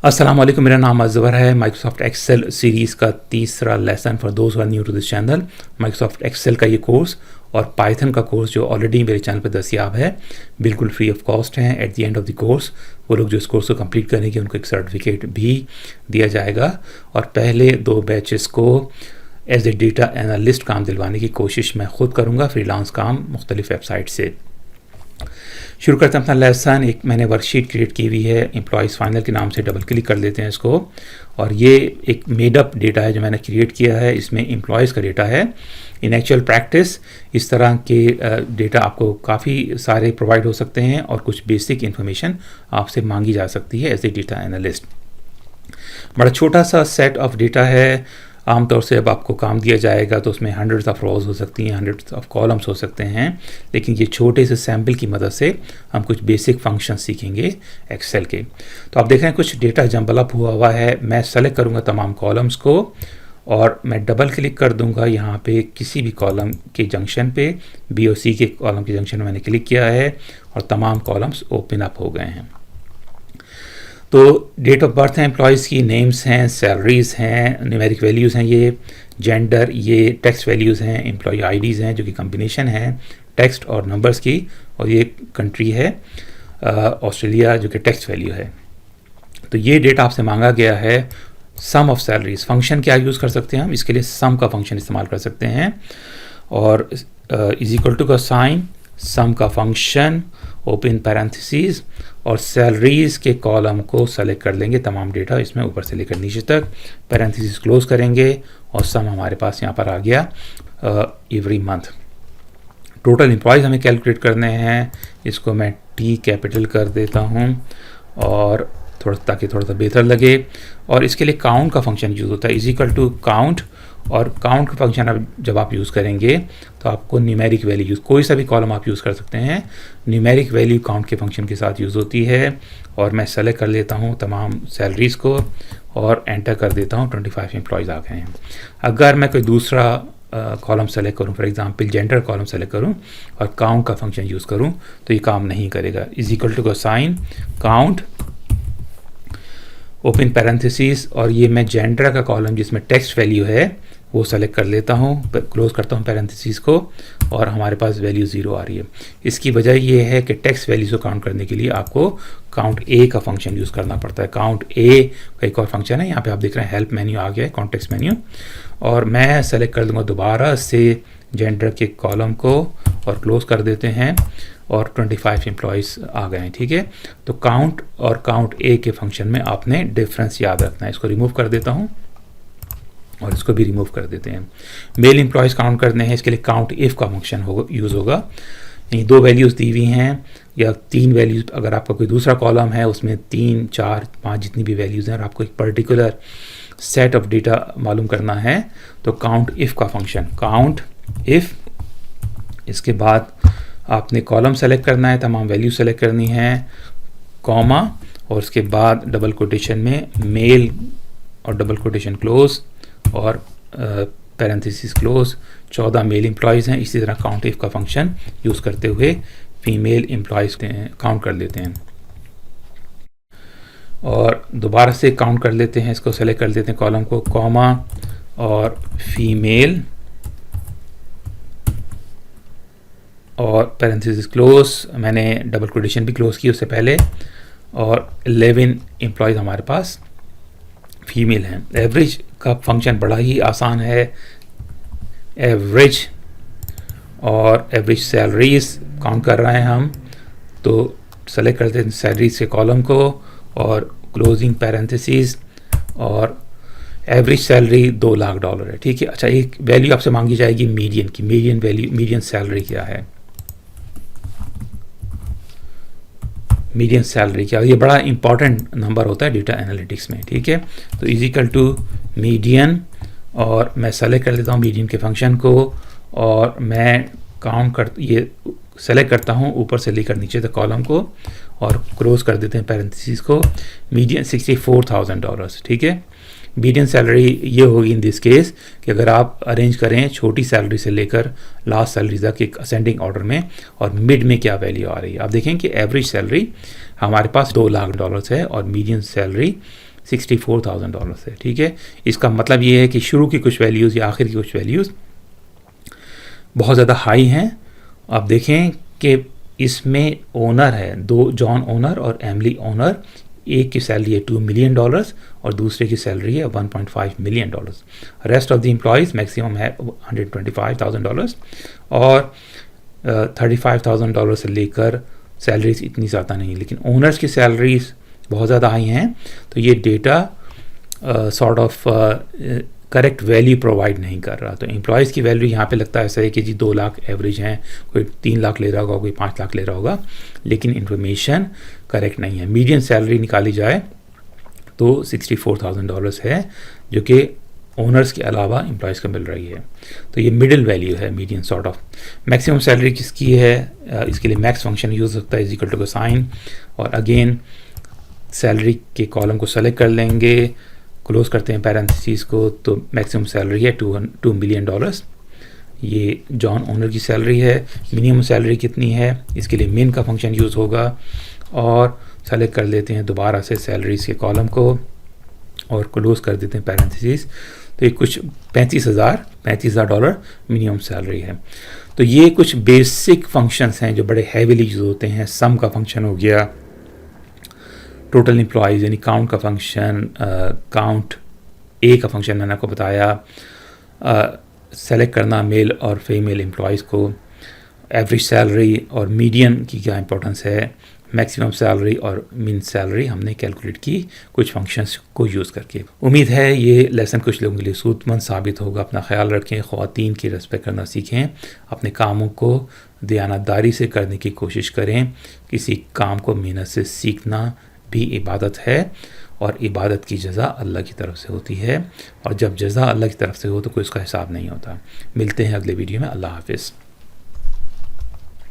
अस्सलाम वालेकुम, मेरा नाम अज़वर है। माइक्रोसॉफ्ट एक्सेल सीरीज़ का तीसरा lesson for those are new to this channel. Microsoft Excel का ये कोर्स और पाइथन का कोर्स जो ऑलरेडी मेरे चैनल पर दस्तियाब है, बिल्कुल फ्री ऑफ कॉस्ट हैं। At the end of the course वो लोग जो इस कोर्स को कंप्लीट करेंगे उनको एक सर्टिफिकेट भी दिया जाएगा और पहले 2 बैचेस को एज ए डेटा एनालिस्ट काम दिलवाने की कोशिश मैं ख़ुद करूँगा, फ्रीलांस काम मुख्तलिफ वेबसाइट से। शुरू करते हैं अपना लेसन। एक मैंने वर्कशीट क्रिएट की हुई है एम्प्लॉयज़ फाइनल के नाम से, डबल क्लिक कर लेते हैं इसको। और ये एक मेड अप डेटा है जो मैंने क्रिएट किया है, इसमें एम्प्लॉयज़ का डेटा है। इन एक्चुअल प्रैक्टिस इस तरह के डेटा आपको काफ़ी सारे प्रोवाइड हो सकते हैं और कुछ बेसिक इन्फॉर्मेशन आपसे मांगी जा सकती है एज ए डेटा एनालिस्ट। बड़ा छोटा सा सेट ऑफ डेटा है। आमतौर से अब आपको काम दिया जाएगा तो उसमें हंड्रेड्स ऑफ रोज हो सकती हैं, हंड्रेड्स ऑफ कॉलम्स हो सकते हैं, लेकिन ये छोटे से सैम्पल की मदद से हम कुछ बेसिक फंक्शन सीखेंगे एक्सेल के। तो आप देख रहे हैं कुछ डेटा जंबल अप हुआ है। मैं सेलेक्ट करूँगा तमाम कॉलम्स को और मैं डबल क्लिक कर दूंगा यहाँ पे किसी भी कॉलम के जंक्शन पे। बी और सी के कॉलम के जंक्शन में मैंने क्लिक किया है और तमाम कॉलम्स ओपन अप हो गए हैं। तो डेट ऑफ बर्थ है एम्प्लॉयज़ की, नेम्स हैं, सैलरीज़ हैं, न्यूमेरिक वैल्यूज़ हैं, ये जेंडर, ये टेक्स्ट वैल्यूज़ हैं, एम्प्लॉय आईडीज़ हैं जो कि कम्बिनेशन है टेक्स्ट और नंबर्स की, और ये कंट्री है ऑस्ट्रेलिया जो कि टेक्स्ट वैल्यू है। तो ये डेटा आपसे मांगा गया है। सम ऑफ सैलरीज फंक्शन क्या यूज़ कर सकते हैं हम, इसके लिए सम का फंक्शन इस्तेमाल कर सकते हैं और इज इक्वल टू का साइन, सम का फंक्शन, ओपन पैरेंथेसिस और सैलरीज के कॉलम को सेलेक्ट कर लेंगे, तमाम डेटा इसमें ऊपर से लेकर नीचे तक, पैरेंथेसिस क्लोज करेंगे और सम हमारे पास यहाँ पर आ गया एवरी मंथ। टोटल एम्प्लॉयज़ हमें कैलकुलेट करने हैं, इसको मैं टी कैपिटल कर देता हूँ और ताकि थोड़ा सा बेहतर लगे। और इसके लिए काउंट का फंक्शन यूज़ होता है, इज इक्वल टू काउंट। और काउंट का फंक्शन अब जब आप यूज़ करेंगे तो आपको न्यूमेरिक वैल्यू यूज़, कोई सा भी कॉलम आप यूज़ कर सकते हैं, न्यूमेरिक वैल्यू काउंट के फंक्शन के साथ यूज़ होती है। और मैं सेलेक्ट कर लेता हूँ तमाम सैलरीज़ को और एंटर कर देता हूँ, 25 एम्प्लॉयज़ आ गए हैं। अगर मैं कोई दूसरा कॉलम सेलेक्ट करूँ, for example gender column select करूँ और काउंट का फंक्शन यूज़ करूँ तो ये काम नहीं करेगा। इज इक्वल टू का साइन, काउंट, ओपन पैरेंथेसिस, और ये मैं जेंडर का कॉलम जिसमें टेक्स्ट वैल्यू है वो सेलेक्ट कर लेता हूँ, क्लोज करता हूँ पैरेंथेसिस को और हमारे पास वैल्यू 0 आ रही है। इसकी वजह ये है कि टेक्स्ट वैल्यूज़ को काउंट करने के लिए आपको काउंट ए का फंक्शन यूज़ करना पड़ता है। काउंट ए का एक और फंक्शन है, यहाँ पे आप देख रहे हैं हेल्प मेन्यू आ गया है, कॉन्टेक्स्ट मेन्यू, और मैं सेलेक्ट कर दूँगा दोबारा से जेंडर के कॉलम को और क्लोज कर देते हैं और 25 एम्प्लॉयज़ आ गए हैं। ठीक है, तो काउंट और काउंट ए के फंक्शन में आपने डिफरेंस याद रखना है। इसको रिमूव कर देता हूँ और इसको भी रिमूव कर देते हैं। मेल एम्प्लॉयज़ काउंट करने हैं, इसके लिए काउंट इफ़ का फंक्शन यूज़ होगा। यानी 2 वैल्यूज़ दी हुई हैं या 3 वैल्यूज़, अगर आपका कोई दूसरा कॉलम है उसमें 3, 4, 5 जितनी भी वैल्यूज़ हैं और आपको एक पर्टिकुलर सेट ऑफ डेटा मालूम करना है तो काउंट इफ़ का फंक्शन, काउंट इफ़, इसके बाद आपने कॉलम सेलेक्ट करना है, तमाम वैल्यू सेलेक्ट करनी है, कॉमा, और उसके बाद डबल कोटेशन में मेल और डबल कोटेशन क्लोज और पैरेंथेसिस क्लोज। 14 मेल एम्प्लॉयज़ हैं। इसी तरह काउंट इफ का फंक्शन यूज़ करते हुए फीमेल एम्प्लॉयज़ काउंट कर लेते हैं और दोबारा से काउंट कर लेते हैं, इसको सेलेक्ट कर लेते हैं कॉलम को, कॉमा और फीमेल और पैरेंथेसिस क्लोज, मैंने डबल कोटेशन भी क्लोज की उससे पहले, और 11 एम्प्लॉयज़ हमारे पास फीमेल हैं। एवरेज का फंक्शन बड़ा ही आसान है, एवरेज और एवरेज सैलरीज काउंट कर रहे हैं हम, तो सेलेक्ट करते हैं सैलरीज के कॉलम को और क्लोजिंग पैरेंथेसिस, और एवरेज सैलरी $2 लाख है। ठीक है, अच्छा एक वैल्यू आपसे मांगी जाएगी मीडियन की, मीडियन वैल्यू, मीडियन सैलरी क्या है, मीडियन सैलरी क्या, ये बड़ा इंपॉर्टेंट नंबर होता है डेटा एनालिटिक्स में। ठीक है, तो इज इक्वल टू मीडियन और मैं सेलेक्ट कर लेता हूँ मीडियन के फंक्शन को और मैं काउंट कर ये सेलेक्ट करता हूँ ऊपर से लेकर नीचे तक कॉलम को और क्लोज कर देते हैं पैरेंथेसिस को। मीडियन $64,000। ठीक है, मीडियन सैलरी ये होगी इन दिस केस कि अगर आप अरेंज करें छोटी सैलरी से लेकर लास्ट सैलरी तक एक असेंडिंग ऑर्डर में और मिड में क्या वैल्यू आ रही है। आप देखें कि एवरेज सैलरी हमारे पास $2 लाख है और मीडियन सैलरी $64,000 है। ठीक है, इसका मतलब ये है कि शुरू की कुछ वैल्यूज़ या आखिर की कुछ वैल्यूज़ बहुत ज़्यादा हाई हैं। आप देखें कि इसमें ओनर है दो, जॉन ओनर और एमिली ओनर। एक की सैलरी है $2 मिलियन और दूसरे की सैलरी है $1.5 million. Rest of the employees maximum है $125,000 और $35,000 से लेकर सैलरीज इतनी ज़्यादा नहीं, लेकिन ओनर्स की सैलरीज बहुत ज़्यादा हाई हैं। तो ये data sort of correct value provide नहीं कर रहा। तो एम्प्लॉयज़ की वैल्यू यहाँ पे लगता है ऐसा है कि जी 2 लाख एवरेज हैं, कोई 3 लाख ले रहा होगा, कोई 5 लाख ले रहा होगा, लेकिन इन्फॉर्मेशन करेक्ट नहीं है। मीडियन सैलरी निकाली जाए तो $64,000 है, जो कि ओनर्स के अलावा एम्प्लॉयज़ को मिल रही है। तो ये मिडिल वैल्यू है, median sort of. Maximum salary किसकी है, इसके लिए मैक्स फंक्शन यूज़ होता है, इज इक्वल टू का साइन, और अगेन सैलरी के कॉलम को सेलेक्ट कर लेंगे, क्लोज करते हैं पैरेंथेसिस को, तो मैक्सिमम सैलरी है $2 मिलियन। ये जॉन ओनर की सैलरी है। मिनिमम सैलरी कितनी है, इसके लिए मिन का फंक्शन यूज़ होगा, और सेलेक्ट कर लेते हैं दोबारा से सैलरीज के कॉलम को और क्लोज कर देते हैं पैरेंथेसिस। तो ये कुछ $35,000 मिनिमम सैलरी है। तो ये कुछ बेसिक फंक्शंस हैं जो बड़े हैवीली यूज होते हैं। सम का फंक्शन हो गया, टोटल एम्प्लॉयज़ यानी काउंट का फंक्शन, काउंट ए का फंक्शन मैंने आपको बताया, सेलेक्ट करना मेल और फीमेल एम्प्लॉयज़ को, एवरेज सैलरी और मीडियन की क्या इंपॉर्टेंस है, मैक्सिमम सैलरी और मिन सैलरी हमने कैलकुलेट की कुछ फंक्शंस को यूज़ करके। उम्मीद है ये लेसन कुछ लोगों के लिए सूदमंद साबित होगा। अपना ख्याल रखें, ख़वातीन की रिस्पेक्ट करना सीखें, अपने कामों को दयानतदारी से करने की कोशिश करें। किसी काम को मेहनत से सीखना भी इबादत है, और इबादत की जज़ा अल्लाह की तरफ से होती है, और जब जज़ा अल्लाह की तरफ से हो तो कोई उसका हिसाब नहीं होता। मिलते हैं अगले वीडियो में। अल्लाह हाफ़िज़।